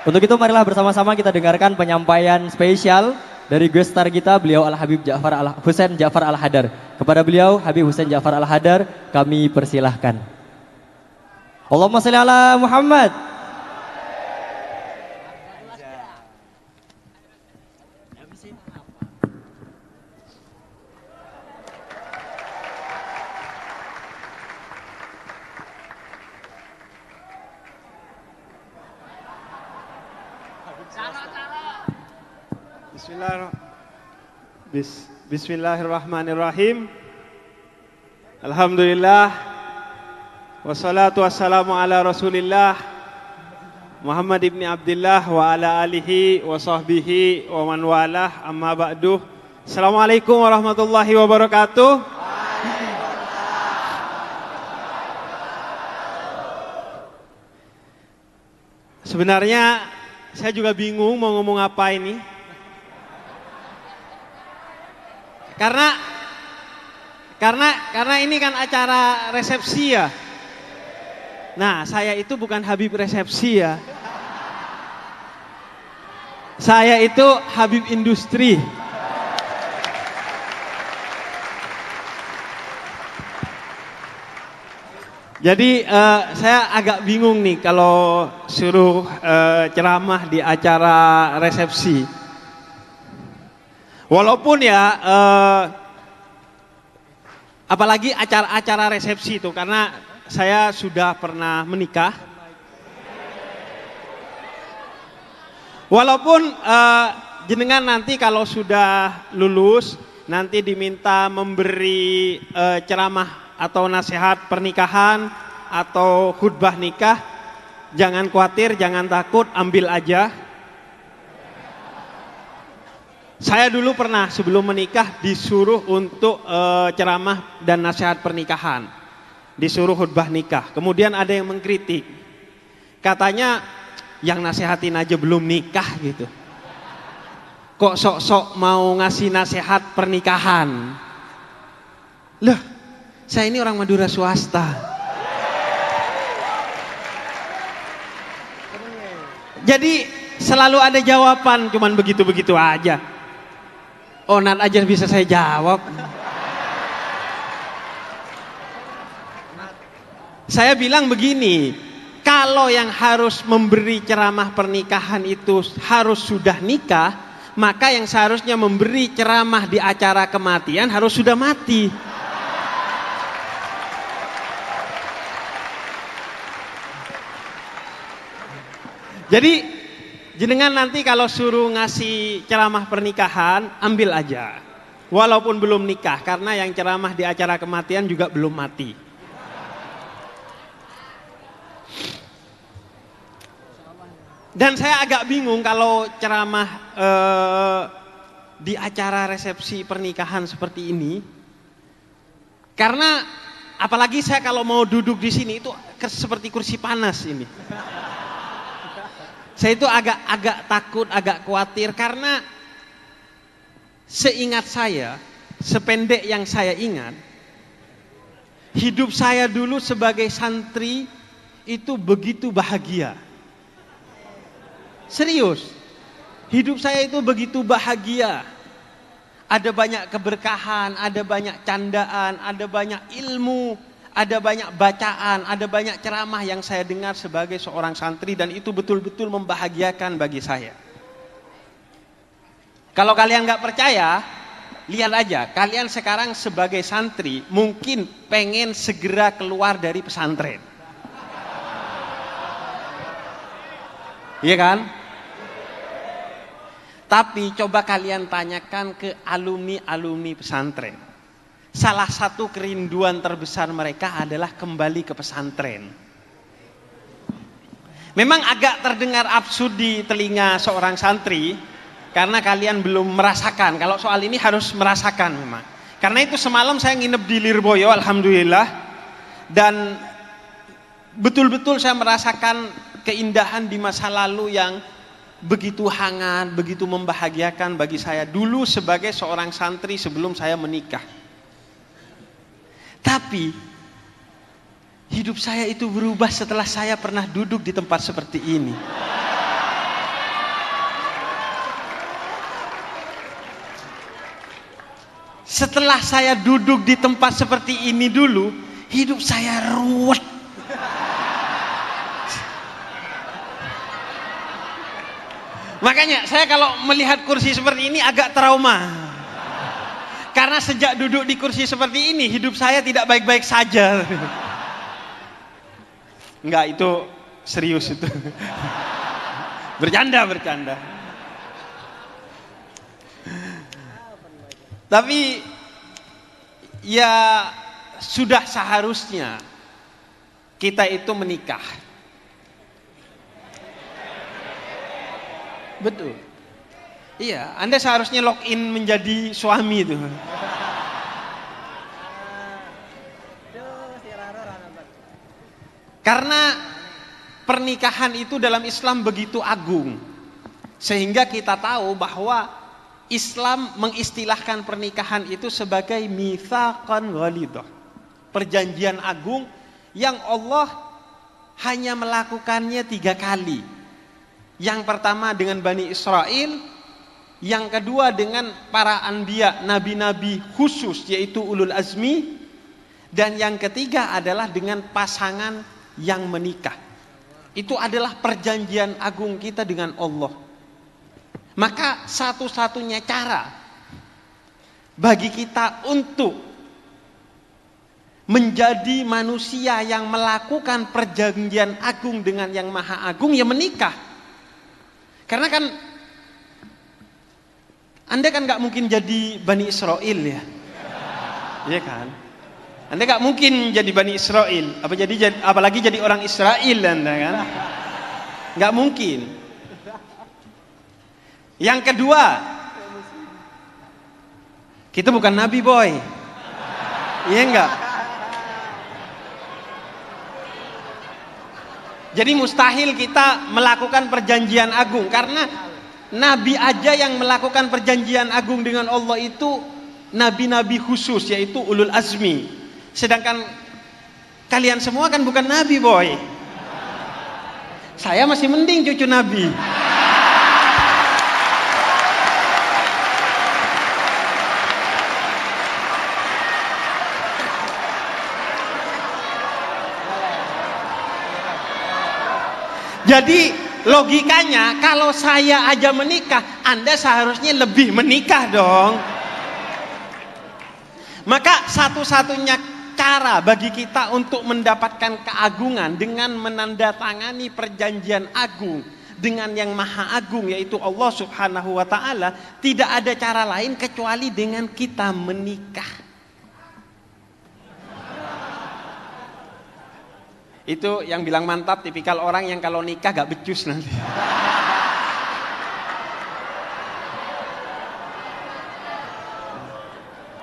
Untuk itu marilah bersama-sama kita dengarkan penyampaian spesial dari guest star kita, beliau Al-Habib Husain Ja'far Al-Hadar. Kepada beliau, Habib Husain Ja'far Al-Hadar, kami persilahkan. Allahumma sholli ala Muhammad. Bismillahirrahmanirrahim. Alhamdulillah. Wassalatu wassalamu ala Rasulillah Muhammad ibn Abdullah wa ala alihi wa sahbihi wa man walah, amma ba'du. Assalamualaikum warahmatullahi wabarakatuh. Sebenarnya saya juga bingung mau ngomong apa ini. Karena ini kan acara resepsi ya. Nah, saya itu bukan Habib resepsi ya. Saya itu Habib industri. Jadi saya agak bingung nih kalau suruh ceramah di acara resepsi. Walaupun ya, apalagi acara-acara resepsi itu, karena saya sudah pernah menikah. Walaupun jenengan nanti kalau sudah lulus, nanti diminta memberi ceramah atau nasihat pernikahan atau khutbah nikah, jangan khawatir, jangan takut, ambil aja. Saya dulu pernah sebelum menikah disuruh untuk ceramah dan nasihat pernikahan. Disuruh khutbah nikah. Kemudian ada yang mengkritik. Katanya yang nasihatin aja belum nikah gitu. Kok sok-sok mau ngasih nasihat pernikahan? Loh, saya ini orang Madura swasta. Jadi selalu ada jawaban, cuman begitu-begitu aja. Onat aja bisa saya jawab. Saya bilang begini, kalau yang harus memberi ceramah pernikahan itu harus sudah nikah, maka yang seharusnya memberi ceramah di acara kematian harus sudah mati. Jadi jenengan nanti kalau suruh ngasih ceramah pernikahan, ambil aja. Walaupun belum nikah, karena yang ceramah di acara kematian juga belum mati. Dan saya agak bingung kalau ceramah di acara resepsi pernikahan seperti ini. Karena apalagi saya kalau mau duduk di sini itu seperti kursi panas ini. Saya itu agak takut, agak khawatir karena seingat saya, sependek yang saya ingat, hidup saya dulu sebagai santri itu begitu bahagia. Serius, hidup saya itu begitu bahagia. Ada banyak keberkahan, ada banyak candaan, ada banyak ilmu, ada banyak bacaan, ada banyak ceramah yang saya dengar sebagai seorang santri dan itu betul-betul membahagiakan bagi saya. Kalau kalian gak percaya, lihat aja, kalian sekarang sebagai santri mungkin pengen segera keluar dari pesantren. Iya kan? Tapi coba kalian tanyakan ke alumni-alumni pesantren. Salah satu kerinduan terbesar mereka adalah kembali ke pesantren. Memang agak terdengar absurd di telinga seorang santri, karena kalian belum merasakan. Kalau soal ini harus merasakan memang. Karena itu semalam saya nginep di Lirboyo, alhamdulillah. Dan betul-betul saya merasakan keindahan di masa lalu yang begitu hangat, begitu membahagiakan bagi saya. Dulu sebagai seorang santri sebelum saya menikah. Tapi hidup saya itu berubah setelah saya pernah duduk di tempat seperti ini. Setelah saya duduk di tempat seperti ini dulu, hidup saya ruwet. Makanya saya kalau melihat kursi seperti ini agak trauma. Karena sejak duduk di kursi seperti ini, hidup saya tidak baik-baik saja. Enggak, itu serius itu. Bercanda. Tapi ya sudah seharusnya kita itu menikah. Betul. Iya, Anda seharusnya login menjadi suami itu. Karena pernikahan itu dalam Islam begitu agung. Sehingga kita tahu bahwa Islam mengistilahkan pernikahan itu sebagai mitsaqan ghalidhah. Perjanjian agung yang Allah hanya melakukannya 3 kali. Yang pertama dengan Bani Israel, yang kedua dengan para anbiya, nabi-nabi khusus yaitu ulul azmi, dan yang ketiga adalah dengan pasangan yang menikah. Itu adalah perjanjian agung kita dengan Allah. Maka satu-satunya cara bagi kita untuk menjadi manusia yang melakukan perjanjian agung dengan yang maha agung, ya menikah. Karena kan Anda kan gak mungkin jadi Bani Israel ya. Iya kan? Anda gak mungkin jadi Bani Israel, apalagi jadi orang Israel Anda kan? Gak mungkin. Yang kedua, kita bukan Nabi boy. Iya enggak? Jadi mustahil kita melakukan perjanjian agung, karena Nabi aja yang melakukan perjanjian agung dengan Allah itu nabi-nabi khusus yaitu ulul azmi. Sedangkan kalian semua kan bukan Nabi boy. Saya masih mending cucu Nabi. Jadi logikanya kalau saya aja menikah, Anda seharusnya lebih menikah dong. Maka satu-satunya cara bagi kita untuk mendapatkan keagungan dengan menandatangani perjanjian agung dengan yang maha agung yaitu Allah Subhanahu wa ta'ala, tidak ada cara lain kecuali dengan kita menikah. Itu yang bilang mantap tipikal orang yang kalau nikah gak becus nanti.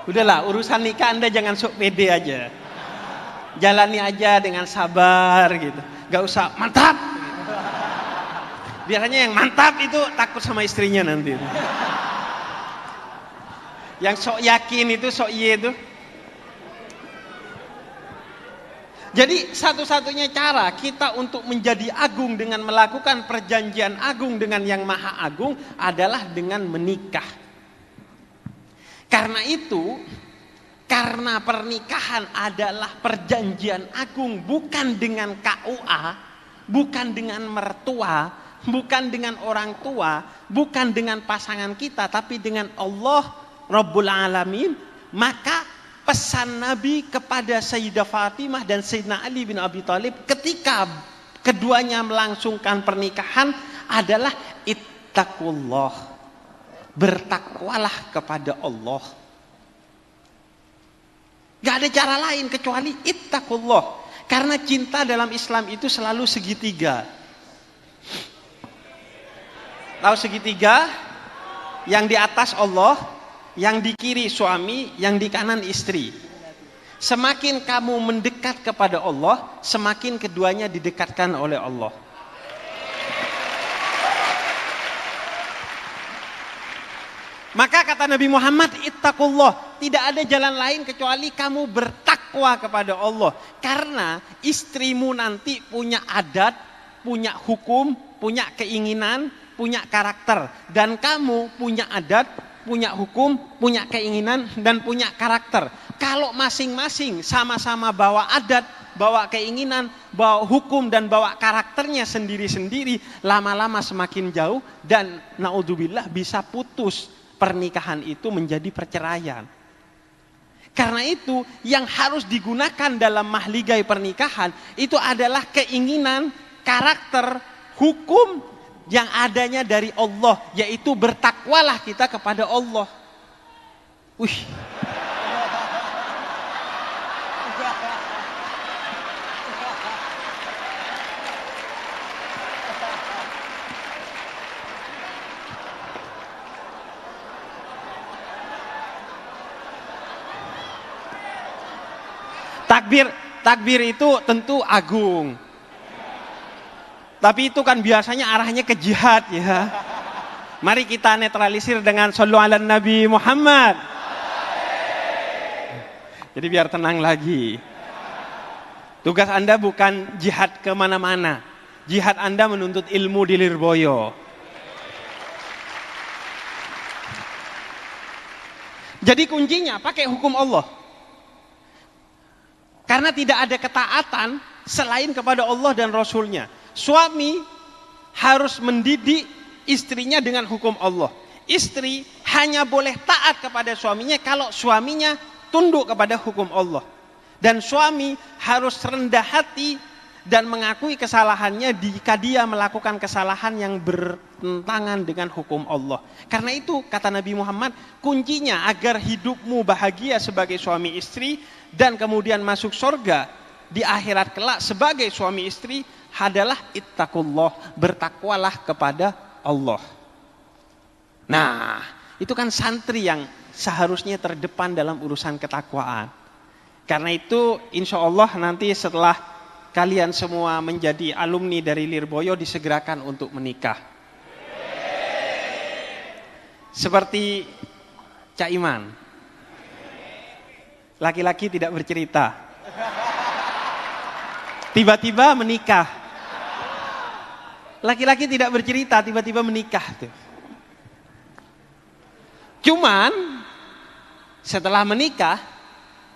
Udahlah, urusan nikah Anda jangan sok pede aja. Jalani aja dengan sabar gitu. Gak usah mantap. Biasanya yang mantap itu takut sama istrinya nanti. Yang sok yakin itu, sok iya itu. Jadi satu-satunya cara kita untuk menjadi agung dengan melakukan perjanjian agung dengan yang maha agung adalah dengan menikah. Karena itu, karena pernikahan adalah perjanjian agung, bukan dengan KUA, bukan dengan mertua, bukan dengan orang tua, bukan dengan pasangan kita, tapi dengan Allah Rabbul Alamin, maka pesan Nabi kepada Sayyidah Fatimah dan Sayyidina Ali bin Abi Thalib ketika keduanya melangsungkan pernikahan adalah ittaqullah, bertakwalah kepada Allah. Gak ada cara lain kecuali ittaqullah, karena cinta dalam Islam itu selalu segitiga. Tahu segitiga? Yang di atas Allah, yang di kiri suami, yang di kanan istri. Semakin kamu mendekat kepada Allah, semakin keduanya didekatkan oleh Allah. Maka kata Nabi Muhammad, ittaqullah, tidak ada jalan lain kecuali kamu bertakwa kepada Allah. Karena istrimu nanti punya adat, punya hukum, punya keinginan, punya karakter. Dan kamu punya adat, punya hukum, punya keinginan, dan punya karakter. Kalau masing-masing sama-sama bawa adat, bawa keinginan, bawa hukum, dan bawa karakternya sendiri-sendiri, lama-lama semakin jauh dan naudzubillah bisa putus. Pernikahan itu menjadi perceraian. Karena itu yang harus digunakan dalam mahligai pernikahan itu adalah keinginan, karakter, hukum yang adanya dari Allah, yaitu bertakwalah kita kepada Allah. Wih. Takbir itu tentu agung. Tapi itu kan biasanya arahnya ke jihad ya. Mari kita netralisir dengan shollu ala Nabi Muhammad. Jadi biar tenang lagi. Tugas Anda bukan jihad kemana-mana. Jihad Anda menuntut ilmu di Lirboyo. Jadi kuncinya pakai hukum Allah. Karena tidak ada ketaatan selain kepada Allah dan Rasulnya. Suami harus mendidik istrinya dengan hukum Allah. Istri hanya boleh taat kepada suaminya kalau suaminya tunduk kepada hukum Allah. Dan suami harus rendah hati dan mengakui kesalahannya jika dia melakukan kesalahan yang bertentangan dengan hukum Allah. Karena itu kata Nabi Muhammad, kuncinya agar hidupmu bahagia sebagai suami istri dan kemudian masuk surga di akhirat kelak sebagai suami istri adalah ittaqullah, bertakwalah kepada Allah. Nah, itu kan santri yang seharusnya terdepan dalam urusan ketakwaan. Karena itu insya Allah nanti setelah kalian semua menjadi alumni dari Lirboyo disegerakan untuk menikah. Seperti Cak Iman. Laki-laki tidak bercerita. Tiba-tiba menikah. Laki-laki tidak bercerita, tiba-tiba menikah tuh. Cuman setelah menikah,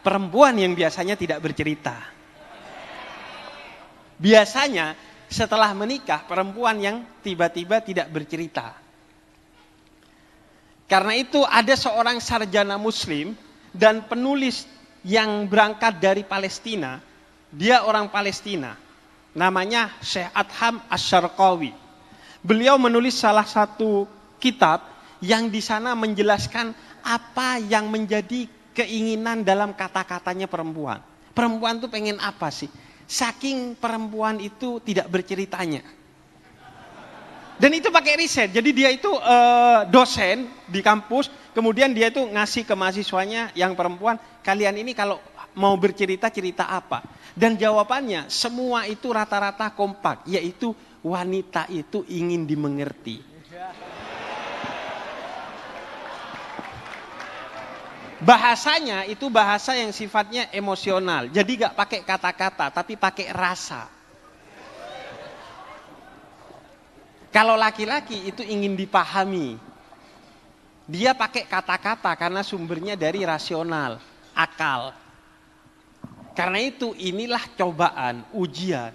perempuan yang biasanya tidak bercerita. Biasanya setelah menikah, perempuan yang tiba-tiba tidak bercerita. Karena itu ada seorang sarjana muslim dan penulis yang berangkat dari Palestina. Dia orang Palestina. Namanya Syekh Adham Asy-Syarqawi. Beliau menulis salah satu kitab yang di sana menjelaskan apa yang menjadi keinginan dalam kata-katanya perempuan. Perempuan tuh pengen apa sih? Saking perempuan itu tidak berceritanya. Dan itu pakai riset. Jadi dia itu dosen di kampus, kemudian dia itu ngasih ke mahasiswanya yang perempuan, kalian ini kalau mau bercerita, cerita apa? Dan jawabannya semua itu rata-rata kompak, yaitu wanita itu ingin dimengerti. Bahasanya itu bahasa yang sifatnya emosional. Jadi gak pakai kata-kata, tapi pakai rasa. Kalau laki-laki itu ingin dipahami. Dia pakai kata-kata karena sumbernya dari rasional, akal. Karena itu inilah cobaan, ujian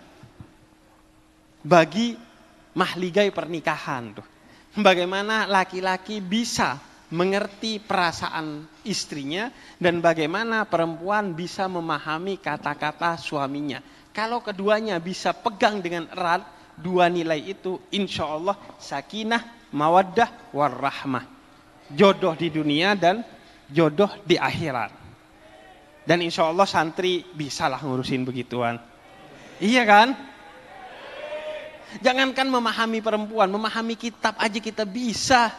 bagi mahligai pernikahan. Bagaimana laki-laki bisa mengerti perasaan istrinya dan bagaimana perempuan bisa memahami kata-kata suaminya. Kalau keduanya bisa pegang dengan erat dua nilai itu, insya Allah sakinah, mawaddah, warahmah. Jodoh di dunia dan jodoh di akhirat. Dan insya Allah santri bisalah ngurusin begituan. Iya kan? Jangankan memahami perempuan, memahami kitab aja kita bisa.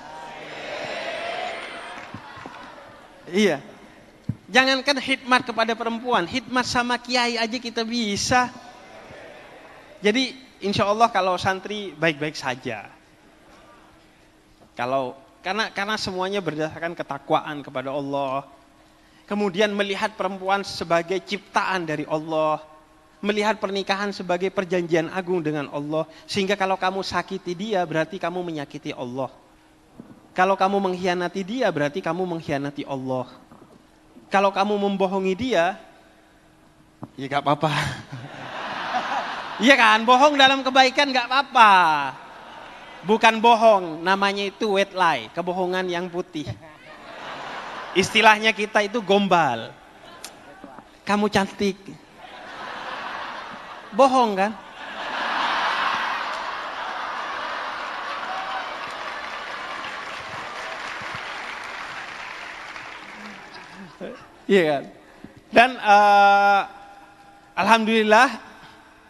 Iya. Jangankan khidmat kepada perempuan, khidmat sama kiai aja kita bisa. Jadi insya Allah kalau santri baik-baik saja. Karena semuanya berdasarkan ketakwaan kepada Allah. Kemudian melihat perempuan sebagai ciptaan dari Allah. Melihat pernikahan sebagai perjanjian agung dengan Allah. Sehingga kalau kamu sakiti dia berarti kamu menyakiti Allah. Kalau kamu mengkhianati dia, berarti kamu mengkhianati Allah. Kalau kamu membohongi dia, ya gak apa-apa. Iya kan, bohong dalam kebaikan gak apa-apa. Bukan bohong, namanya itu white lie, kebohongan yang putih. Istilahnya kita itu gombal. Kamu cantik. Bohong kan? Iya kan? Dan alhamdulillah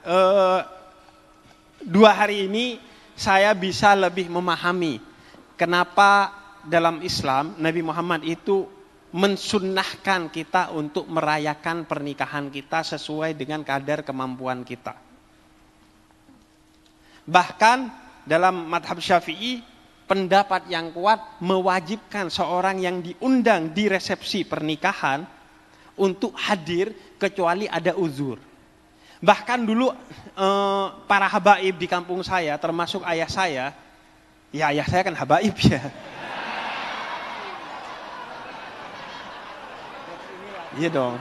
2 hari ini saya bisa lebih memahami kenapa dalam Islam Nabi Muhammad itu mensunnahkan kita untuk merayakan pernikahan kita sesuai dengan kadar kemampuan kita. Bahkan dalam madhab Syafi'i, pendapat yang kuat mewajibkan seorang yang diundang di resepsi pernikahan untuk hadir kecuali ada uzur. Bahkan dulu para habaib di kampung saya, termasuk ayah saya, ya ayah saya kan habaib ya. Iya dong.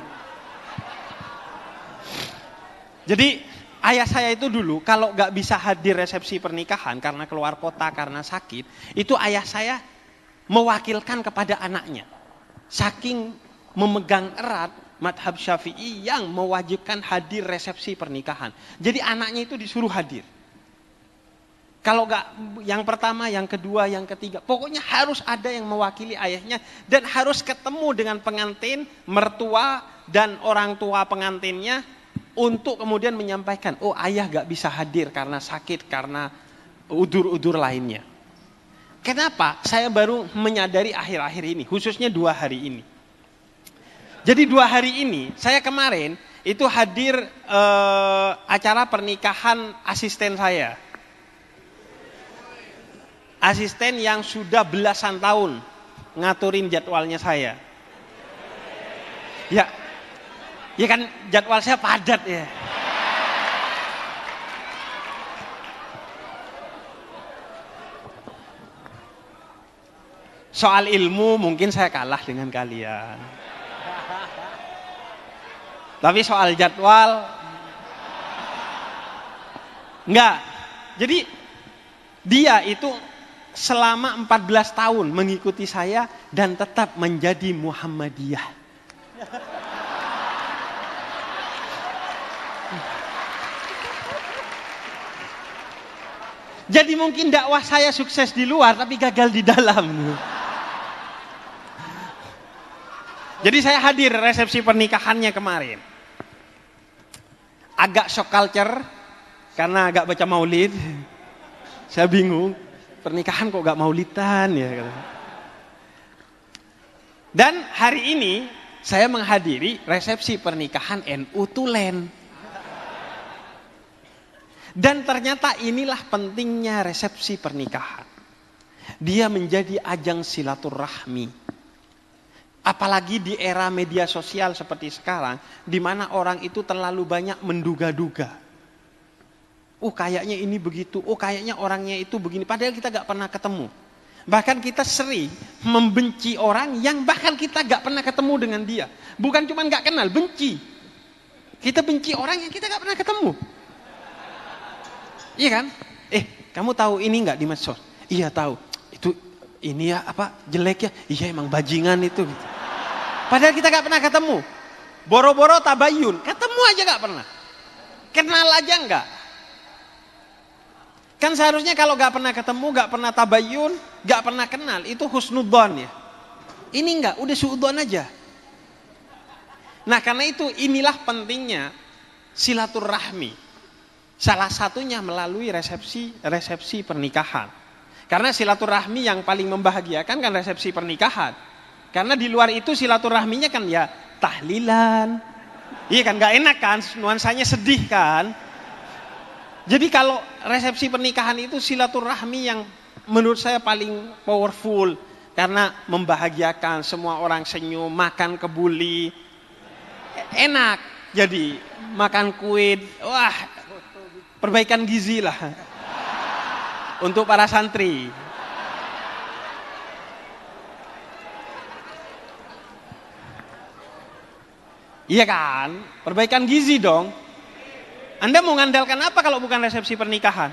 Jadi ayah saya itu dulu kalau gak bisa hadir resepsi pernikahan karena keluar kota, karena sakit, itu ayah saya mewakilkan kepada anaknya. Saking memegang erat madhab Syafi'i yang mewajibkan hadir resepsi pernikahan. Jadi anaknya itu disuruh hadir. Kalau gak yang pertama, yang kedua, yang ketiga, pokoknya harus ada yang mewakili ayahnya dan harus ketemu dengan pengantin, mertua dan orang tua pengantinnya untuk kemudian menyampaikan, oh ayah gak bisa hadir karena sakit, karena udur-udur lainnya. Kenapa? Saya baru menyadari akhir-akhir ini, khususnya 2 hari ini. Jadi 2 hari ini, saya kemarin itu hadir acara pernikahan asisten saya. Asisten yang sudah belasan tahun ngaturin jadwalnya saya. Ya kan jadwal saya padat ya. Soal ilmu mungkin saya kalah dengan kalian. Tapi soal jadwal enggak. Jadi dia itu selama 14 tahun mengikuti saya dan tetap menjadi Muhammadiyah. Jadi mungkin dakwah saya sukses di luar tapi gagal di dalam. Jadi saya hadir resepsi pernikahannya kemarin. Agak shock culture karena agak baca maulid. Saya bingung. Pernikahan kok gak maulidan ya. Dan hari ini saya menghadiri resepsi pernikahan NU Tulen. Dan ternyata inilah pentingnya resepsi pernikahan. Dia menjadi ajang silaturahmi. Apalagi di era media sosial seperti sekarang, di mana orang itu terlalu banyak menduga-duga. Oh kayaknya ini begitu, oh kayaknya orangnya itu begini. Padahal kita gak pernah ketemu. Bahkan kita sering membenci orang yang bahkan kita gak pernah ketemu dengan dia. Bukan cuma gak kenal, benci. Kita benci orang yang kita gak pernah ketemu. Iya kan? Kamu tahu ini gak di medsos? Iya tahu. Itu ini ya apa jelek ya? Iya emang bajingan itu. Gitu. Padahal kita gak pernah ketemu. Boro-boro tabayun, ketemu aja gak pernah. Kenal aja enggak. Kan seharusnya kalau gak pernah ketemu, gak pernah tabayun, gak pernah kenal, itu husnudzon ya. Ini enggak, udah suudzon aja. Nah karena itu inilah pentingnya silaturahmi. Salah satunya melalui resepsi pernikahan. Karena silaturahmi yang paling membahagiakan kan resepsi pernikahan. Karena di luar itu silaturahminya kan ya tahlilan. Iya kan gak enak kan, nuansanya sedih kan. Jadi kalau resepsi pernikahan itu silaturahmi yang menurut saya paling powerful. Karena membahagiakan, semua orang senyum, makan kebuli. Enak, jadi makan kue, wah perbaikan gizi lah. Untuk para santri. Iya kan? Perbaikan gizi dong. Anda mau ngandalkan apa kalau bukan resepsi pernikahan?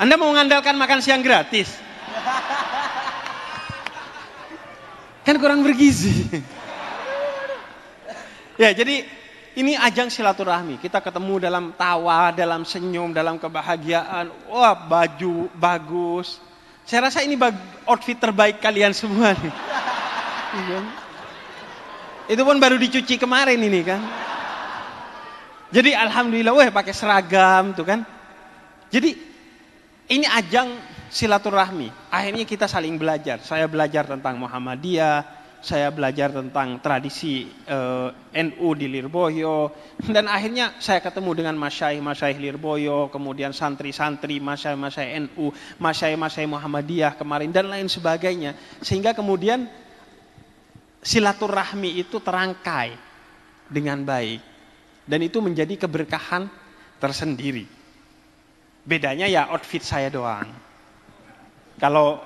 Anda mau mengandalkan makan siang gratis? Kan kurang bergizi. Ya, jadi ini ajang silaturahmi. Kita ketemu dalam tawa, dalam senyum, dalam kebahagiaan. Wah, baju bagus. Saya rasa ini outfit terbaik kalian semua nih. Itu pun baru dicuci kemarin ini kan. Jadi alhamdulillah, wah pakai seragam tuh kan. Jadi ini ajang silaturahmi. Akhirnya kita saling belajar. Saya belajar tentang Muhammadiyah, saya belajar tentang tradisi NU di Lirboyo, dan akhirnya saya ketemu dengan masyaikh Lirboyo, kemudian santri-santri, masyaikh NU, masyaikh Muhammadiyah kemarin dan lain sebagainya. Sehingga kemudian silaturahmi itu terangkai dengan baik dan itu menjadi keberkahan tersendiri. Bedanya ya outfit saya doang. Kalau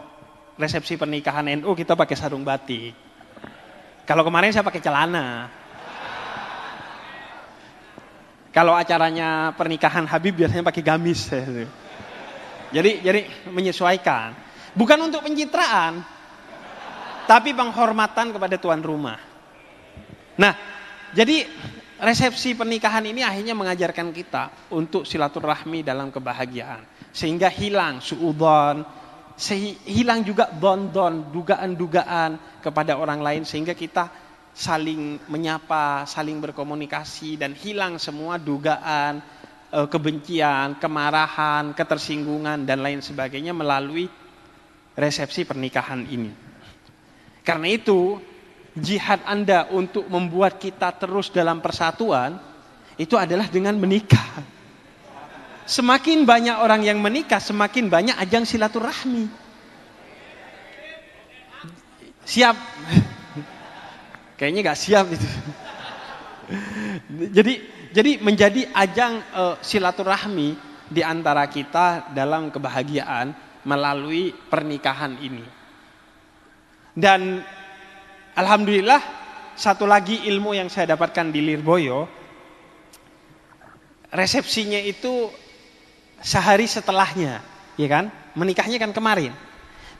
resepsi pernikahan NU kita pakai sarung batik. Kalau kemarin saya pakai celana. Kalau acaranya pernikahan Habib biasanya pakai gamis. Jadi menyesuaikan. Bukan untuk pencitraan, tapi penghormatan kepada tuan rumah. Nah, jadi resepsi pernikahan ini akhirnya mengajarkan kita untuk silaturahmi dalam kebahagiaan. Sehingga hilang suudzon, hilang juga don-don, dugaan-dugaan kepada orang lain. Sehingga kita saling menyapa, saling berkomunikasi dan hilang semua dugaan, kebencian, kemarahan, ketersinggungan dan lain sebagainya melalui resepsi pernikahan ini. Karena itu, jihad Anda untuk membuat kita terus dalam persatuan, itu adalah dengan menikah. Semakin banyak orang yang menikah, semakin banyak ajang silaturahmi. Siap? Kayaknya gak siap itu. Jadi menjadi ajang silaturahmi di antara kita dalam kebahagiaan melalui pernikahan ini. Dan alhamdulillah satu lagi ilmu yang saya dapatkan di Lirboyo, resepsinya itu sehari setelahnya, ya kan? Menikahnya kan kemarin.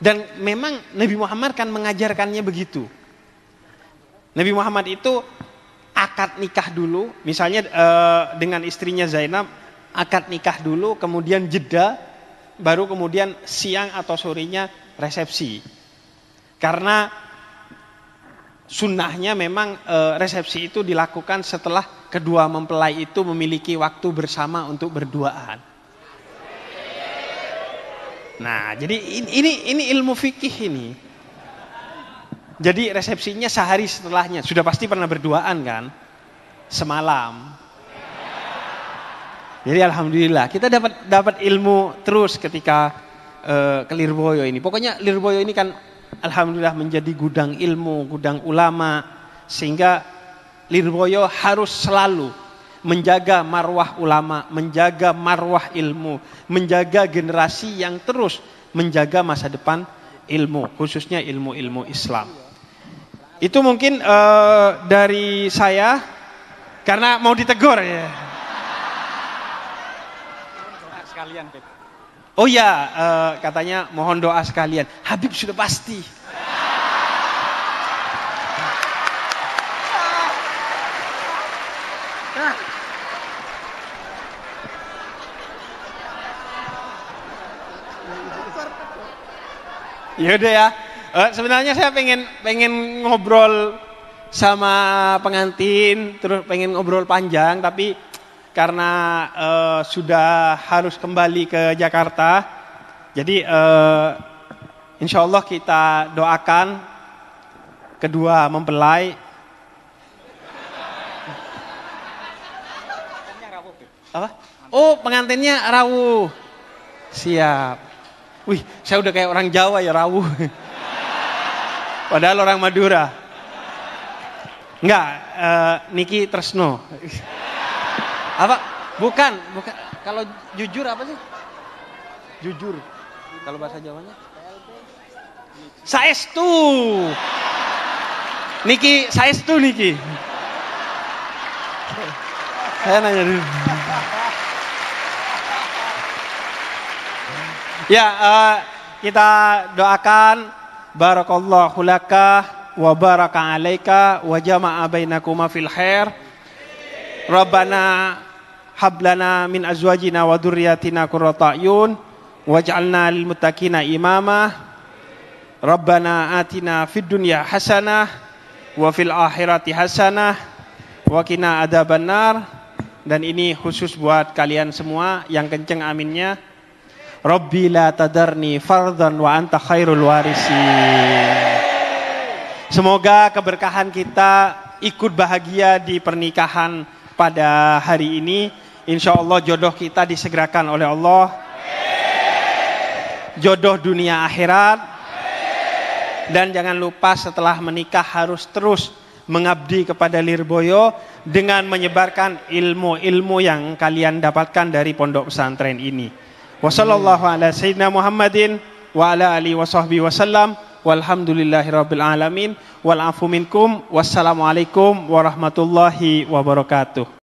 Dan memang Nabi Muhammad kan mengajarkannya begitu. Nabi Muhammad itu akad nikah dulu, misalnya dengan istrinya Zainab, akad nikah dulu, kemudian jeda, baru kemudian siang atau sorenya resepsi. Karena sunnahnya memang resepsi itu dilakukan setelah kedua mempelai itu memiliki waktu bersama untuk berduaan. Nah, jadi ini ilmu fikih ini. Jadi resepsinya sehari setelahnya. Sudah pasti pernah berduaan kan? Semalam. Jadi alhamdulillah kita dapat ilmu terus ketika ke Lirboyo ini. Pokoknya Lirboyo ini kan alhamdulillah menjadi gudang ilmu, gudang ulama, sehingga Lirboyo harus selalu menjaga marwah ulama, menjaga marwah ilmu, menjaga generasi yang terus menjaga masa depan ilmu, khususnya ilmu-ilmu Islam. Itu mungkin dari saya, karena mau ditegur ya. Oh ya, katanya mohon doa sekalian. Habib sudah pasti. Yaudah ya. Sebenarnya saya pengen ngobrol sama pengantin, terus pengen ngobrol panjang, tapi karena sudah harus kembali ke Jakarta, jadi insya Allah kita doakan kedua mempelai. Apa? Oh, pengantinnya rawuh. Siap. Wih, saya udah kayak orang Jawa ya, rawuh. Padahal orang Madura. Enggak, Niki Tresno. Apa? Bukan. Kalau jujur apa sih? Jujur. Kalau bahasa Jawanya? Saestu. Niki, saestu niki. Saya nanya dulu. Ya, kita doakan barakallahu laka wa baraka alaika wa jama'a bainakuma fil khair. Rabbana hablana min azwajina wa dzurriyyatina qurrata a'yun waj'alna lil muttaqina imama. Rabbana atina fid dunya hasanah wa fil akhirati hasanah wa qina adzabannar. Dan ini khusus buat kalian semua yang kenceng aminnya. Rabbi la tadarni fardan wa anta khairul warisin. Semoga keberkahan kita ikut bahagia di pernikahan pada hari ini. Insya Allah jodoh kita disegerakan oleh Allah. Jodoh dunia akhirat. Dan jangan lupa setelah menikah harus terus mengabdi kepada Lirboyo dengan menyebarkan ilmu-ilmu yang kalian dapatkan dari pondok pesantren ini. Wassallallahu ala sayyidina Muhammadin wa ala alihi wasahbihi wasallam. Walhamdulillahirabbil alamin. Wal afu minkum. Wassalamualaikum warahmatullahi wabarakatuh.